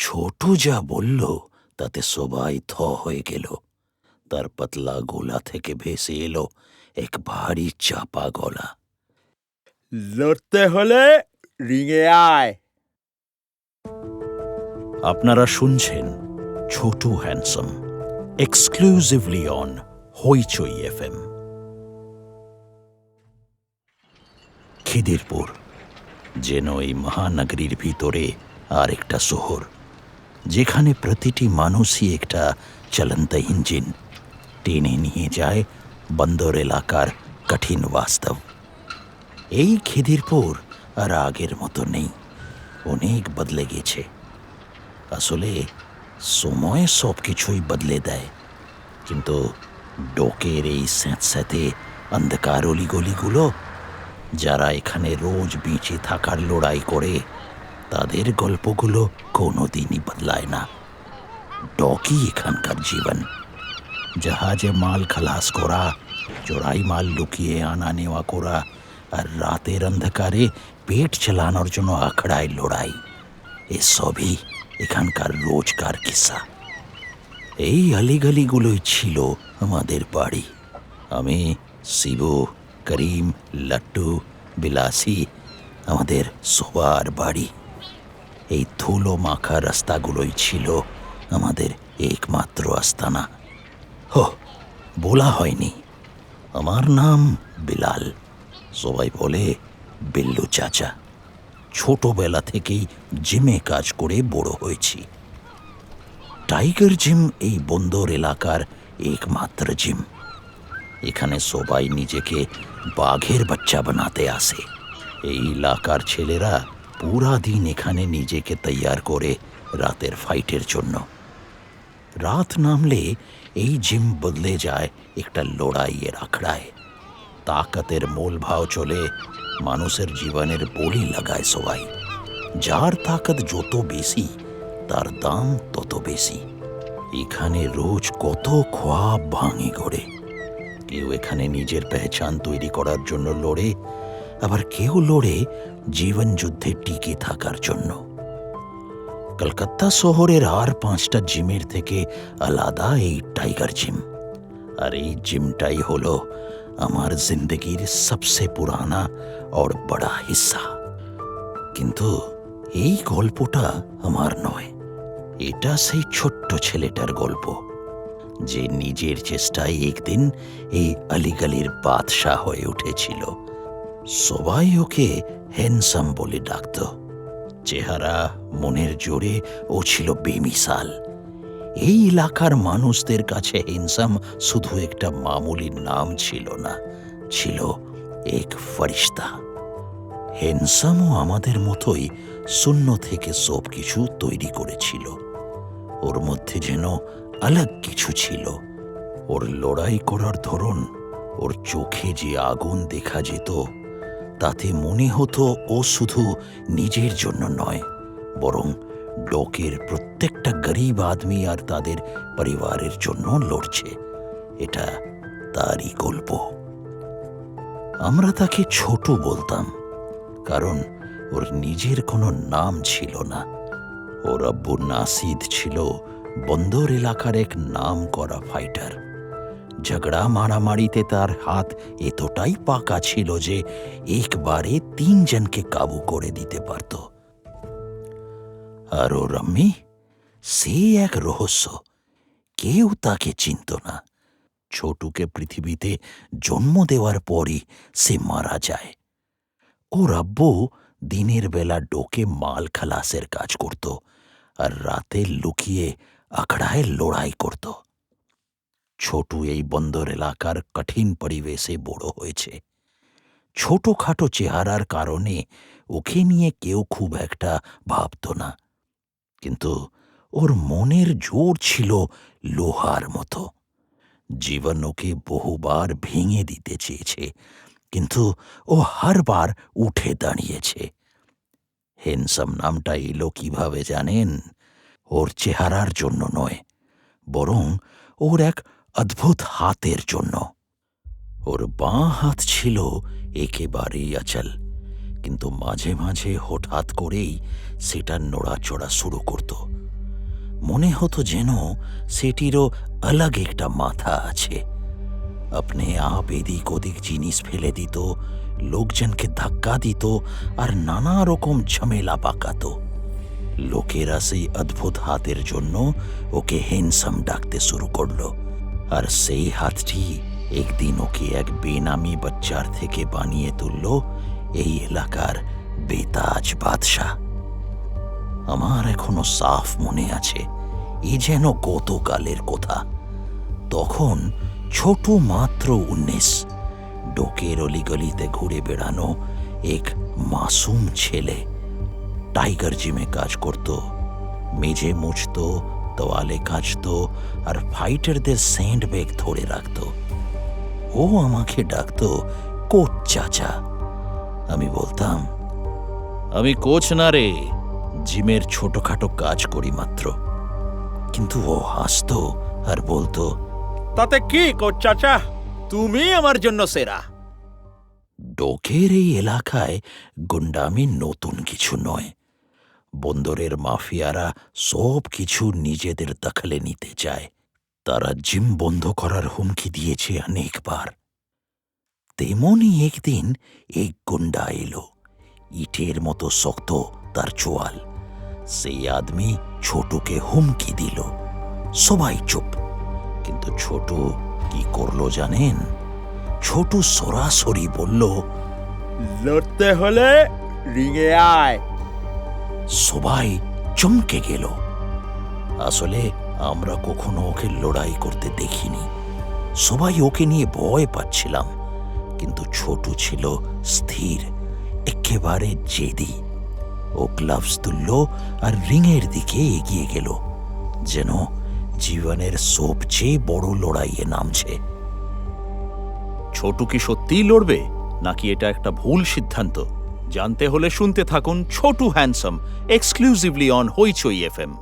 ছোটু যা বলল তাতে সবাই থ হয়ে গেল। তার পাতলা গলা থেকে ভেসে এলো এক ভারী চাপা গলা। লড়তে হলে রিঙে আয়। আপনারা শুনছেন Chhotu handsome, exclusively on Hoichoi FM. Khidirpur যেন এই মহানগরীর ভিতরে আর একটা শহর, যেখানে প্রতিটি মানুষই একটা চলন্ত ইঞ্জিন, টেনে নিয়ে যায় বন্দর এলাকার কঠিন বাস্তব। এই খিদিরপুর আর আগের মতো নেই, অনেক বদলে গেছে। আসলে সময় সব কিছুই বদলে দেয়, কিন্তু ডোকের এই স্যাঁতস্যাঁতে অন্ধকার অলিগলিগুলো, যারা এখানে রোজ বেঁচে থাকার লড়াই করে, তাদের গল্পগুলো কোনোদিনই বদলায় না। ডকই এখানকার জীবন। জাহাজে মাল খালাস করা, চোরাই মাল লুকিয়ে আনা নেওয়া করা, আর রাতের অন্ধকারে পেট চালানোর জন্য আখড়ায় লড়াই, এসবই এখানকার রোজকার কিসা। এই আলিগলিগুলোই ছিল আমাদের বাড়ি। আমি, শিবু, করিম, লাট্টু, বিলাসী, আমাদের সবার বাড়ি। এই ধুলো মাখা রাস্তাগুলোই ছিল আমাদের একমাত্র আস্তানা। হো, বলা হয়নি, আমার নাম বিলাল। সবাই বলে বিল্লু চাচা। ছোটবেলা থেকেই জিমে কাজ করে বড় হয়েছি। টাইগার জিম এই বন্দর এলাকার একমাত্র জিম। এখানে সবাই নিজেকে বাঘের বাচ্চা বানাতে আসে। এই এলাকার ছেলেরা পুরা দিন এখানে নিজেকে তৈয়ার করে রাতের ফাইটের জন্য। রাত নামলে এই জিম বদলে যায় একটা লড়াইয়ের আখড়ায়। তাকতের মোল ভাও চলে, মানুষের জীবনের বলি লাগায় সবাই। যার তাকত যত বেশি, তার দাম তত বেশি। এখানে রোজ কত খোয়াব ভাঙে গড়ে। কেউ এখানে নিজের পেহচান তৈরি করার জন্য লড়ে, আবার কেউ লড়ে জীবন যুদ্ধে টিকে থাকার জন্য। কলকাতা শহরের আর 5টা জিমের থেকে আলাদা এই টাইগার জিম। আর এই জিমটাই হলো আমার জিন্দগির সবসে পুরানা আর বড়া হিস্সা। কিন্তু এই গল্পটা আমার নয়, এটা সেই ছোট্ট ছেলেটার গল্প, যে নিজের চেষ্টায় একদিন এই আলিগলির বাদশাহ হয়ে উঠেছিল। সবাই ওকে হ্যান্ডসাম বলে ডাকত। চেহারা, মনের জোরে ও ছিল বেমিসাল। এই এলাকার মানুষদের কাছে হ্যান্ডসাম শুধু একটা মামুলি নাম ছিল না, ছিল এক ফরিস্তা। হ্যান্ডসামও আমাদের মতোই শূন্য থেকে সব কিছু তৈরি করেছিল। ওর মধ্যে যেন আলাগ কিছু ছিল। ওর লড়াই করার ধরন, ওর চোখে যে আগুন দেখা যেত, তাতে মনে হতো ও শুধু নিজের জন্য নয়, বরং ডোকের প্রত্যেকটা গরিব আদমি আর তাদের পরিবারের জন্য লড়ছে। এটা তারই গল্প। আমরা তাকে ছোট বলতাম, কারণ ওর নিজের কোনো নাম ছিল না। ওর আব্বু নাসিদ ছিল বন্দর এলাকার এক নাম করা ফাইটার। ঝগড়া মারামারিতে তার হাত এতটাই পাকা ছিল যে একবারে 3 জনকে কাবু করে দিতে পারত। আর ওর আম্মি, সে এক রহস্য, কেউ তাকে চিনত না। ছোটুকে পৃথিবীতে জন্ম দেওয়ার পরই সে মারা যায়। ওর আব্বু দিনের বেলা ডোকে মাল খালাসের কাজ করত, আর রাতে লুকিয়ে আখড়ায় লড়াই করত। ছোটু এই বন্দর এলাকার কঠিন পরিবেশে বড় হয়েছে। ছোটখাটো চেহারার কারণে ওকে নিয়ে কেউ খুব একটা ভাবত না, কিন্তু ওর মনের জোর ছিল লোহার মতো। জীবন ওকে বহুবার ভেঙে দিতে চেয়েছে, কিন্তু ও হারবার উঠে দাঁড়িয়েছে। হ্যান্ডসাম নামটা এলো কিভাবে জানেন? ওর চেহারার জন্য নয়, বরং ওর এক অদ্ভুত হাতের জন্য। ওর বাঁ হাত ছিল একেবারেই অচল, কিন্তু মাঝে মাঝে হঠাৎ করেই সেটা নড়াচড়া শুরু করত। মনে হতো যেন সেটিরও আলাগ একটা মাথা আছে। আপনি আপ এদিক ওদিক জিনিস ফেলে দিত, লোকজনকে ধাক্কা দিত আর নানা রকম ঝামেলা পাকাতো। লোকেরা সেই অদ্ভুত হাতের জন্য ওকে হ্যান্ডসাম ডাকতে শুরু করলো। আর সেই হাতটি একদিন ওকে এক বেনামি বাচ্চার থেকে বানিয়ে তুলল এই এলাকার বেতাজ বাদশা। আমার এখনো সাফ মনে আছে, এ যেন গতকালের কথা। তখন ছোট মাত্র 19, ডোকের অলিগলিতে ঘুরে বেড়ানো এক মাসুম ছেলে। টাইগার জিমে কাজ করত, মেঝে মুছত, তোয়ালে কাচত আর ফাইটারদের স্যান্ড ব্যাগ ধরে রাখত। ও আমাকে ডাকত কোচ চাচা। আমি বলতাম, আমি কোচ না রে, জিমের ছোটখাটো কাজ করি মাত্র। কিন্তু ও হাসত আর বলতো, তাতে কি কোচ চাচা, তুমি আমার জন্য সেরা। ডোকের এই এলাকায় গুন্ডামি নতুন কিছু নয়। বন্দরের মাফিয়ারা সব কিছু নিজেদের দখলে নিতে চায়। তারা জিম বন্ধ করার হুমকি দিয়েছে অনেকবার। তেমনই একদিন এক গুন্ডা এলো, ইটের মতো শক্ত তার চোয়াল। সেই আদমি ছোটুকে হুমকি দিল। সবাই চুপ, কিন্তু ছোট কি করলো জানেন? ছোট সরাসরি বলল, লড়তে হলে রিঙে আয়। সবাই চমকে গেল। আসলে আমরা কখনো ওকে লড়াই করতে দেখিনি। সবাই ওকে নিয়ে ভয় পাচ্ছিলাম, কিন্তু ছোট ছিল স্থির, একেবারে জেদি। ও গ্লাভস তুলল আর রিংয়ের দিকে এগিয়ে গেল, যেন জীবনের সবচেয়ে বড় লড়াইয়ে নামছে। ছোটু কি সত্যিই লড়বে, নাকি এটা একটা ভুল সিদ্ধান্ত? জানতে হলে শুনতে থাকুন Chhotu handsome, exclusively on Hoichoi FM।